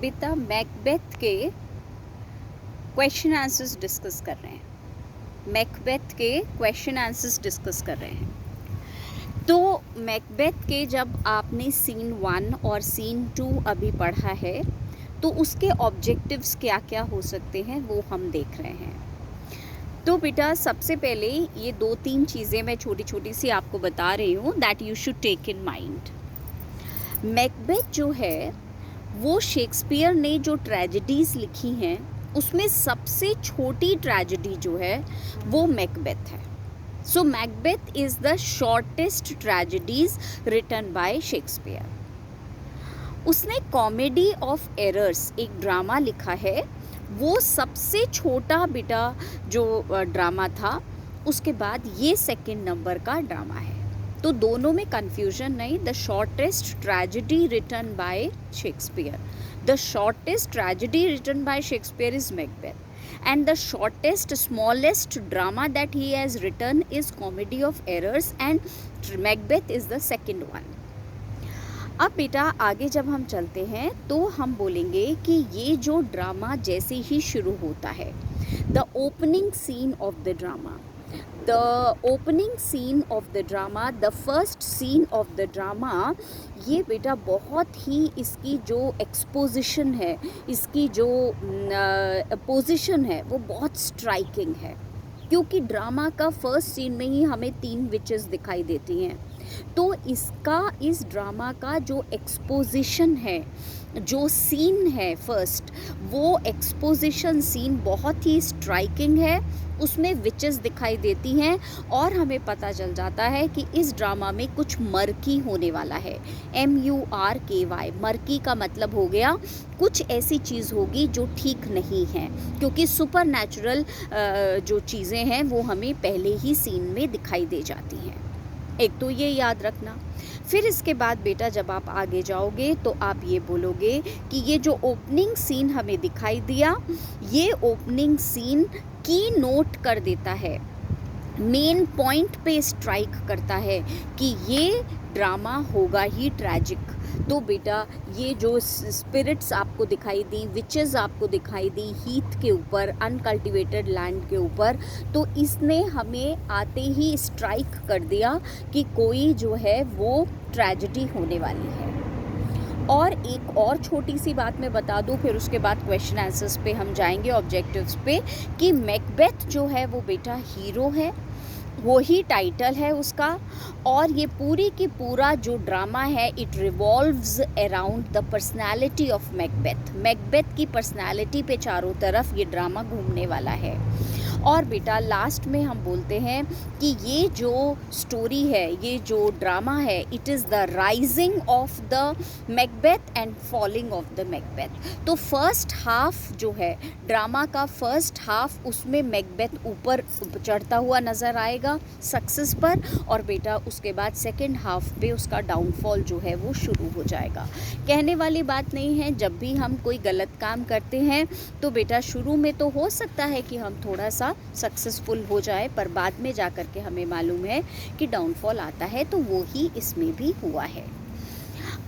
बेटा मैकबेथ के question answers discuss कर रहे हैं। मैकबेथ के क्वेश्चन आंसर्स डिस्कस कर रहे हैं। तो मैकबेथ के जब आपने सीन 1 और सीन 2 अभी पढ़ा है तो उसके ऑब्जेक्टिव्स क्या क्या हो सकते हैं वो हम देख रहे हैं। तो बेटा सबसे पहले ये 2-3 चीज़ें मैं छोटी छोटी सी आपको बता रही हूँ that you should take in mind. Macbeth जो है वो शेक्सपियर ने जो ट्रेजेडीज़ लिखी हैं उसमें सबसे छोटी ट्रेजेडी जो है वो मैकबेथ है। So Macbeth is the shortest tragedies written by Shakespeare. उसने कॉमेडी ऑफ एरर्स एक ड्रामा लिखा है, वो सबसे छोटा बेटा जो ड्रामा था, उसके बाद ये सेकंड नंबर का ड्रामा है। तो दोनों में कन्फ्यूजन नहीं। The shortest tragedy written by Shakespeare, the shortest tragedy written by Shakespeare is Macbeth and the shortest smallest drama that he has written is comedy of errors and Macbeth is the second one. अब बेटा आगे जब हम चलते हैं तो हम बोलेंगे कि ये जो ड्रामा जैसे ही शुरू होता है, the opening scene of the drama, the opening scene of the drama, the first scene of the drama, ये बेटा बहुत ही इसकी जो एक्सपोजिशन है, इसकी जो पोजीशन है वो बहुत स्ट्राइकिंग है, क्योंकि ड्रामा का फर्स्ट सीन में ही हमें 3 विचेस दिखाई देती हैं। तो इस ड्रामा का जो एक्सपोजिशन है, जो सीन है फर्स्ट, वो एक्सपोजिशन सीन बहुत ही स्ट्राइकिंग है। उसमें विचेस दिखाई देती हैं और हमें पता चल जाता है कि इस ड्रामा में कुछ मर्की होने वाला है। MURKY, मर्की का मतलब हो गया कुछ ऐसी चीज़ होगी जो ठीक नहीं है, क्योंकि सुपर नेचुरल जो चीज़ें हैं वो हमें पहले ही सीन में दिखाई दे जाती हैं। एक तो ये याद रखना। फिर इसके बाद बेटा जब आप आगे जाओगे तो आप ये बोलोगे कि ये जो ओपनिंग सीन हमें दिखाई दिया, ये ओपनिंग सीन की नोट कर देता है, मेन पॉइंट पे स्ट्राइक करता है कि ये ड्रामा होगा ही ट्रैजिक। तो बेटा ये जो स्पिरिट्स आपको दिखाई दी, विचेस आपको दिखाई दी हीथ के ऊपर, अनकल्टिवेटेड लैंड के ऊपर, तो इसने हमें आते ही स्ट्राइक कर दिया कि कोई जो है वो ट्रेजेडी होने वाली है। और एक और छोटी सी बात मैं बता दूं, फिर उसके बाद क्वेश्चन आंसर्स पे हम जाएंगे, ऑब्जेक्टिव्स पे, कि मैकबेथ जो है वो बेटा हीरो है, वो ही टाइटल है उसका। और ये पूरी की पूरा जो ड्रामा है it revolves around the personality of Macbeth. Macbeth की पर्सनालिटी पे चारों तरफ ये ड्रामा घूमने वाला है। और बेटा लास्ट में हम बोलते हैं कि ये जो स्टोरी है, ये जो ड्रामा है, it is the rising of the Macbeth and falling of the Macbeth. तो फर्स्ट हाफ जो है ड्रामा का, फर्स्ट हाफ उसमें मैकबेथ ऊपर चढ़ता हुआ नज़र आएगा सक्सेस पर, और बेटा उसके बाद सेकेंड हाफ पे उसका डाउनफॉल जो है वो शुरू हो जाएगा। कहने वाली बात नहीं है, जब भी हम कोई गलत काम करते हैं तो बेटा शुरू में तो हो सकता है कि हम थोड़ा सा सक्सेसफुल हो जाए, पर बाद में जा कर के हमें मालूम है कि डाउनफॉल आता है। तो वो ही इसमें भी हुआ है।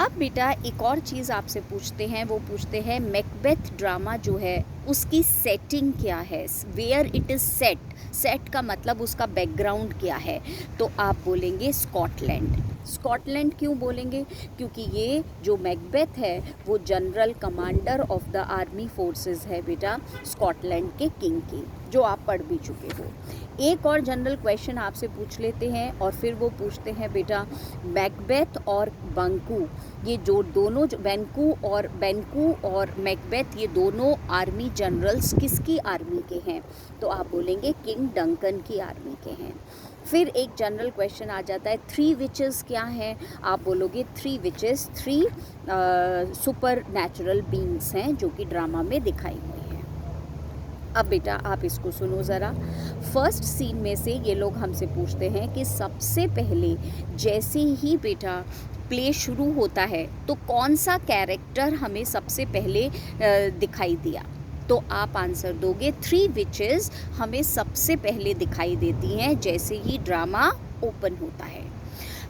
अब बेटा एक और चीज़ आपसे पूछते हैं, वो पूछते हैं मैकबेथ ड्रामा जो है उसकी सेटिंग क्या है, where it is set. Set का मतलब उसका बैकग्राउंड क्या है, तो आप बोलेंगे स्कॉटलैंड। स्कॉटलैंड क्यों बोलेंगे? क्योंकि ये जो मैकबेथ है वो general commander of the army forces है बेटा, स्कॉटलैंड के किंग की, जो आप पढ़ भी चुके हो। एक और जनरल क्वेश्चन आपसे पूछ लेते हैं, और फिर वो पूछते हैं बेटा मैकबेथ और बंकू, ये जो दोनों बेंकू और मैकबेथ, ये दोनों आर्मी जनरल्स किसकी आर्मी के हैं? तो आप बोलेंगे किंग डंकन की आर्मी के हैं। फिर एक जनरल क्वेश्चन आ जाता है, 3 विचेस क्या हैं? आप बोलोगे 3 विचेस 3 सुपर नेचुरल बीइंग्स हैं जो कि ड्रामा में दिखाई हुई हैं। अब बेटा आप इसको सुनो ज़रा। फर्स्ट सीन में से ये लोग हमसे पूछते हैं कि सबसे पहले जैसे ही बेटा प्ले शुरू होता है तो कौन सा कैरेक्टर हमें सबसे पहले दिखाई दिया? तो आप आंसर दोगे 3 विचेस हमें सबसे पहले दिखाई देती हैं जैसे ही ड्रामा ओपन होता है।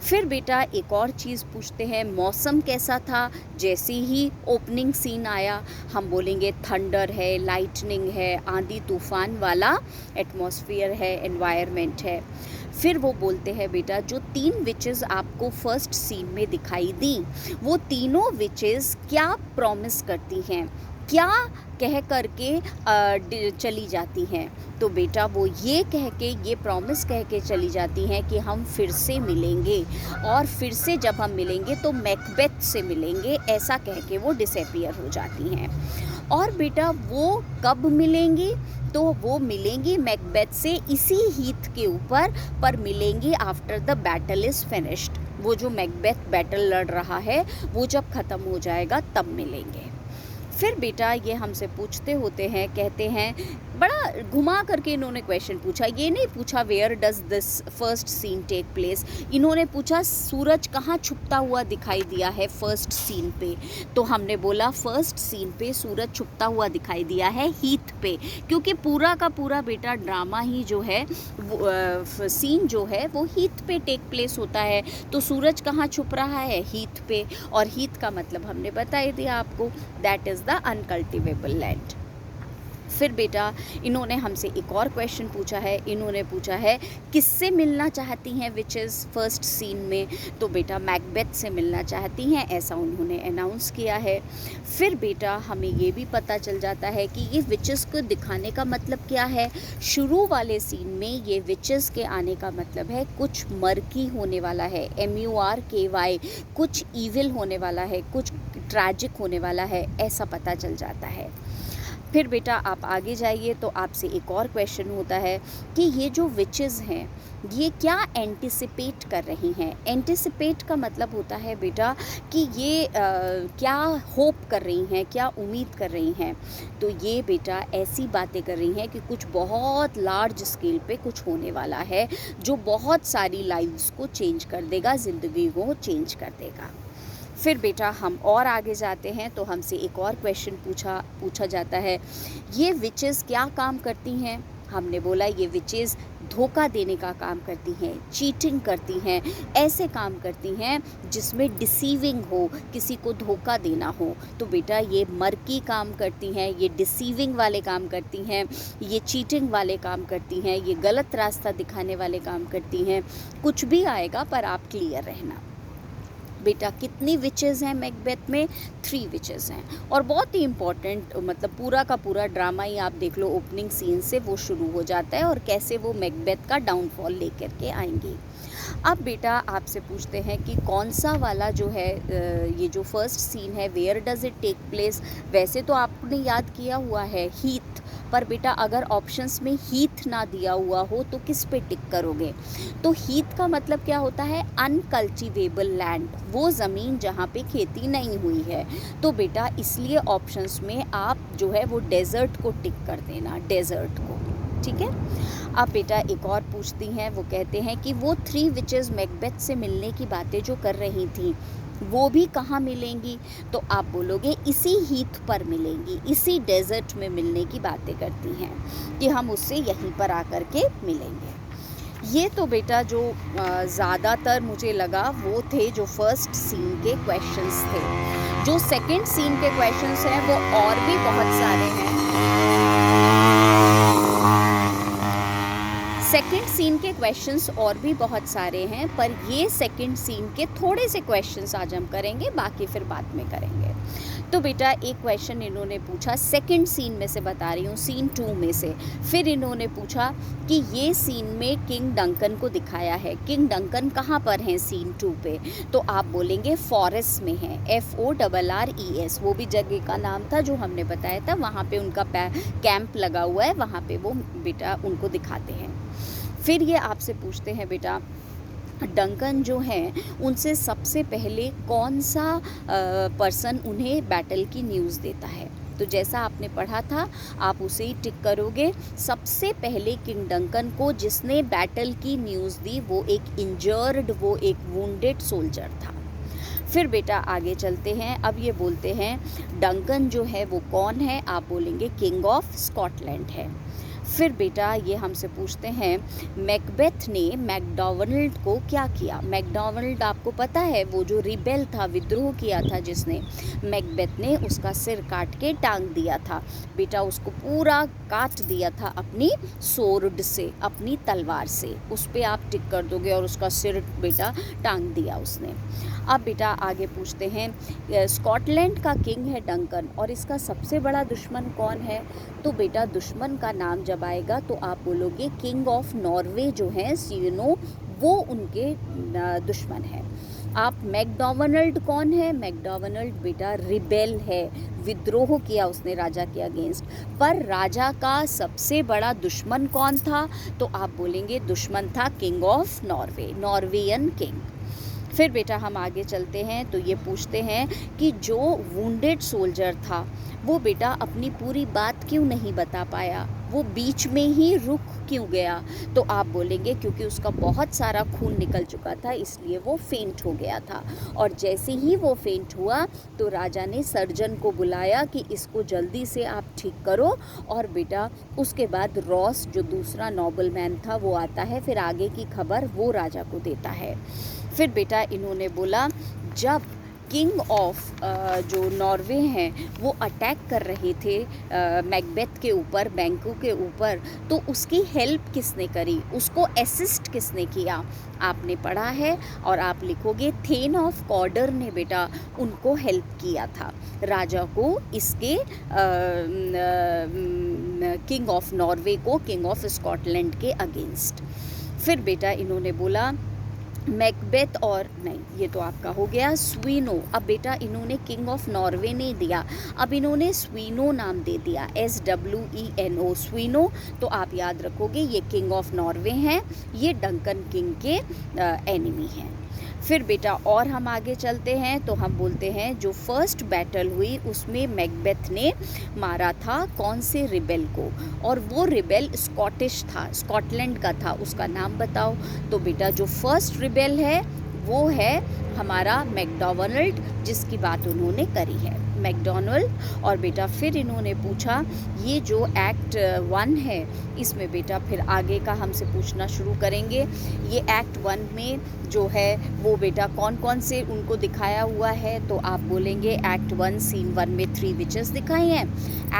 फिर बेटा एक और चीज़ पूछते हैं, मौसम कैसा था। जैसे ही ओपनिंग सीन आया हम बोलेंगे थंडर है, लाइटनिंग है, आंधी तूफान वाला एटमॉस्फेयर है, एनवायरनमेंट है। फिर वो बोलते हैं बेटा जो 3 विचेस आपको फर्स्ट सीन में दिखाई दी, वो तीनों विचेस क्या प्रॉमिस करती हैं, क्या कह करके चली जाती हैं। तो बेटा वो ये कह के, ये प्रॉमिस कह के चली जाती हैं कि हम फिर से मिलेंगे, और फिर से जब हम मिलेंगे तो मैकबेथ से मिलेंगे, ऐसा कह के वो डिसअपीयर हो जाती हैं। और बेटा वो कब मिलेंगी, तो वो मिलेंगी मैकबेथ से इसी हीथ के ऊपर, पर मिलेंगी after the battle is finished. वो जो मैकबेथ बैटल लड़ रहा है वो जब ख़त्म हो जाएगा तब मिलेंगे। फिर बेटा ये हमसे पूछते होते हैं, कहते हैं, बड़ा घुमा करके इन्होंने क्वेश्चन पूछा। ये नहीं पूछा where does this first scene take place, इन्होंने पूछा सूरज कहाँ छुपता हुआ दिखाई दिया है फर्स्ट सीन पे। तो हमने बोला फर्स्ट सीन पे सूरज छुपता हुआ दिखाई दिया है हीथ पे, क्योंकि पूरा का पूरा बेटा ड्रामा ही जो है वो सीन जो है वो हीथ पे टेक प्लेस होता है। तो सूरज कहाँ छुप रहा है, हीथ पे, और हीथ का मतलब हमने बता ही दिया आपको, that is the uncultivable land. फिर बेटा इन्होंने हमसे एक और क्वेश्चन पूछा है, इन्होंने पूछा है किससे मिलना चाहती हैं विचेस फर्स्ट सीन में। तो बेटा मैकबेथ से मिलना चाहती हैं, ऐसा उन्होंने अनाउंस किया है। फिर बेटा हमें ये भी पता चल जाता है कि ये विचेस को दिखाने का मतलब क्या है। शुरू वाले सीन में ये विचेस के आने का मतलब है कुछ मर्की होने वाला है, MURKY, कुछ ईविल होने वाला है, कुछ ट्रैजिक होने वाला है, ऐसा पता चल जाता है। फिर बेटा आप आगे जाइए तो आपसे एक और क्वेश्चन होता है कि ये जो विचेस हैं ये क्या एंटिसिपेट कर रही हैं। एंटिसिपेट का मतलब होता है बेटा कि ये क्या होप कर रही हैं, क्या उम्मीद कर रही हैं। तो ये बेटा ऐसी बातें कर रही हैं कि कुछ बहुत लार्ज स्केल पे कुछ होने वाला है जो बहुत सारी लाइव्स को चेंज कर देगा, ज़िंदगी को चेंज कर देगा। फिर बेटा हम और आगे जाते हैं तो हमसे एक और क्वेश्चन पूछा जाता है, ये विचेस क्या काम करती हैं। हमने बोला ये विचेस धोखा देने का काम करती हैं, चीटिंग करती हैं, ऐसे काम करती हैं जिसमें डिसीविंग हो, किसी को धोखा देना हो। तो बेटा ये मर्की काम करती हैं, ये डिसीविंग वाले काम करती हैं, ये चीटिंग वाले काम करती हैं, ये गलत रास्ता दिखाने वाले काम करती हैं। कुछ भी आएगा पर आप क्लियर रहना। बेटा कितनी विचेस हैं मैकबेथ में, 3 विचेस हैं। और बहुत ही इम्पॉर्टेंट, मतलब पूरा का पूरा ड्रामा ही आप देख लो, ओपनिंग सीन से वो शुरू हो जाता है और कैसे वो मैकबेथ का डाउनफॉल लेकर के आएंगी। अब बेटा आपसे पूछते हैं कि कौन सा वाला जो है ये जो फर्स्ट सीन है where does it take place. वैसे तो आपने याद किया हुआ है हीथ, पर बेटा अगर ऑप्शंस में हीथ ना दिया हुआ हो तो किस पे टिक करोगे। तो हीथ का मतलब क्या होता है, अनकल्टिवेबल लैंड, वो ज़मीन जहाँ पे खेती नहीं हुई है। तो बेटा इसलिए ऑप्शंस में आप जो है वो डेज़र्ट को टिक कर देना, डेज़र्ट को, ठीक है। अब बेटा एक और पूछती हैं, वो कहते हैं कि वो 3 विचेस मैकबेथ से मिलने की बातें जो कर रही थी वो भी कहाँ मिलेंगी। तो आप बोलोगे इसी हीथ पर मिलेंगी, इसी डेजर्ट में मिलने की बातें करती हैं कि हम उससे यहीं पर आकर के मिलेंगे। ये तो बेटा जो ज़्यादातर मुझे लगा वो थे जो फर्स्ट सीन के क्वेश्चंस थे। जो सेकंड सीन के क्वेश्चंस हैं वो और भी बहुत सारे हैं। सेकंड सीन के क्वेश्चंस और भी बहुत सारे हैं, पर ये सेकंड सीन के थोड़े से क्वेश्चंस आज हम करेंगे, बाकी फिर बाद में करेंगे। तो बेटा एक क्वेश्चन इन्होंने पूछा, सेकंड सीन में से बता रही हूँ, सीन 2 में से। फिर इन्होंने पूछा कि ये सीन में किंग डंकन को दिखाया है, किंग डंकन कहाँ पर हैं सीन 2 पे। तो आप बोलेंगे फॉरेस्ट में हैं, FORRES, वो भी जगह का नाम था जो हमने बताया था, वहाँ पे उनका कैंप लगा हुआ है, वहाँ पे वो बेटा उनको दिखाते हैं। फिर ये आपसे पूछते हैं बेटा डंकन जो हैं उनसे सबसे पहले कौन सा पर्सन उन्हें बैटल की न्यूज़ देता है। तो जैसा आपने पढ़ा था आप उसे ही टिक करोगे। सबसे पहले किंग डंकन को जिसने बैटल की न्यूज़ दी वो एक इंजर्ड, वो एक वुंडेड सोल्जर था। फिर बेटा आगे चलते हैं। अब ये बोलते हैं डंकन जो है वो कौन है, आप बोलेंगे किंग ऑफ स्कॉटलैंड है। फिर बेटा ये हमसे पूछते हैं मैकबेथ ने मैकडोनाल्ड को क्या किया। मैकडोनाल्ड आपको पता है वो जो रिबेल था, विद्रोह किया था जिसने, मैकबेथ ने उसका सिर काट के टांग दिया था बेटा, उसको पूरा काट दिया था अपनी सोर्ड से, अपनी तलवार से, उस पर आप टिक कर दोगे और उसका सिर बेटा टांग दिया उसने। अब बेटा आगे पूछते हैं स्कॉटलैंड का किंग है डंकन और इसका सबसे बड़ा दुश्मन कौन है। तो बेटा दुश्मन का नाम जब आएगा तो आप बोलोगे किंग ऑफ नॉर्वे जो है सीनो, वो उनके दुश्मन है। आप मैकडोनाल्ड कौन है, मैकडोनाल्ड बेटा रिबेल है, विद्रोह किया उसने राजा के अगेंस्ट। पर राजा का सबसे बड़ा दुश्मन कौन था, तो आप बोलेंगे दुश्मन था किंग ऑफ नॉर्वे, नॉर्वेयन किंग। फिर बेटा हम आगे चलते हैं तो ये पूछते हैं कि जो वुंडेड सोल्जर था वो बेटा अपनी पूरी बात क्यों नहीं बता पाया, वो बीच में ही रुक क्यों गया। तो आप बोलेंगे क्योंकि उसका बहुत सारा खून निकल चुका था इसलिए वो फेंट हो गया था। और जैसे ही वो फेंट हुआ तो राजा ने सर्जन को बुलाया कि इसको जल्दी से आप ठीक करो। और बेटा उसके बाद रॉस जो दूसरा नोबलमैन था वो आता है, फिर आगे की खबर वो राजा को देता है। फिर बेटा इन्होंने बोला जब किंग ऑफ जो नॉर्वे हैं वो अटैक कर रहे थे मैकबेथ के ऊपर, बैंकू के ऊपर, तो उसकी हेल्प किसने करी, उसको असिस्ट किसने किया, आपने पढ़ा है और आप लिखोगे थेन ऑफ कॉर्डर ने बेटा उनको हेल्प किया था, राजा को, इसके किंग ऑफ नॉर्वे को, किंग ऑफ स्कॉटलैंड के अगेंस्ट। फिर बेटा इन्होंने बोला मैकबेथ और नहीं, ये तो आपका हो गया स्वीनो। अब बेटा इन्होंने किंग ऑफ नॉर्वे नहीं दिया, अब इन्होंने स्वीनो नाम दे दिया, SWENO स्वीनो। तो आप याद रखोगे ये किंग ऑफ नॉर्वे हैं, ये डंकन किंग के एनिमी हैं। फिर बेटा और हम आगे चलते हैं तो हम बोलते हैं जो फर्स्ट बैटल हुई उसमें मैकबेथ ने मारा था कौन से रिबेल को, और वो रिबेल स्कॉटिश था, स्कॉटलैंड का था, उसका नाम बताओ। तो बेटा जो फर्स्ट रिबेल है वो है हमारा मैकडोनाल्ड, जिसकी बात उन्होंने करी है, मैकडोनाल्ड। और बेटा फिर इन्होंने पूछा ये जो एक्ट 1 है इसमें बेटा फिर आगे का हमसे पूछना शुरू करेंगे। ये एक्ट 1 में जो है वो बेटा कौन कौन से उनको दिखाया हुआ है, तो आप बोलेंगे एक्ट 1 सीन 1 में 3 विचेस दिखाई हैं,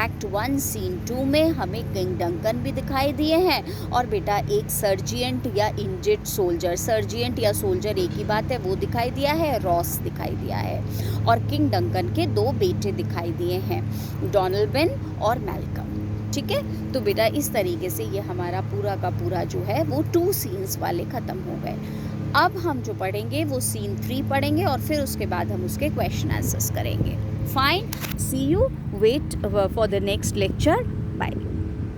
एक्ट 1 सीन 2 में हमें किंग डंकन भी दिखाई दिए हैं, और बेटा एक सर्जिएंट या इंजर्ड सोल्जर, सर्जिएंट या सोल्जर एक ही बात है, वो दिखाई दिया है, रॉस दिखाई दिया है, और किंग डंकन के 2 बेटे दिखाई दिए हैं, डोनाल्बन और मैल्कम। ठीक है, तो बेटा इस तरीके से ये हमारा पूरा का पूरा जो है वो 2 सीन्स वाले ख़त्म हो गए। अब हम जो पढ़ेंगे वो सीन 3 पढ़ेंगे और फिर उसके बाद हम उसके क्वेश्चन आंसर्स करेंगे। Fine, see you, wait for the next lecture.